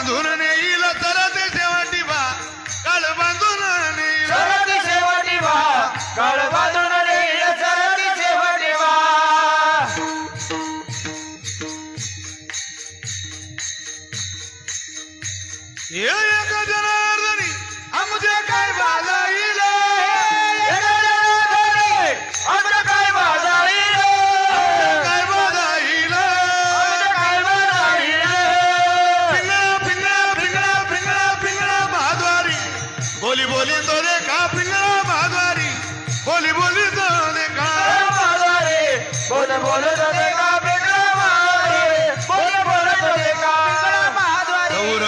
बांधून नेईल सरती शेवटी बा काळ बांधून नेईल सरती शेवटी वा काळ बांधून नेईल सरती शेवटी वा ये एक जनार्दनी आमचे काय बाजाईल आमचं काय बाजाईल काय बाजाईल काय बाजाईल पिंगळा पिंगळा पिंगळा पिंगळा पिंगळा महाद्वारी बोली बोली तो देखा पिंगळा महाद्वारी बोली बोली तो देखा बोल बोल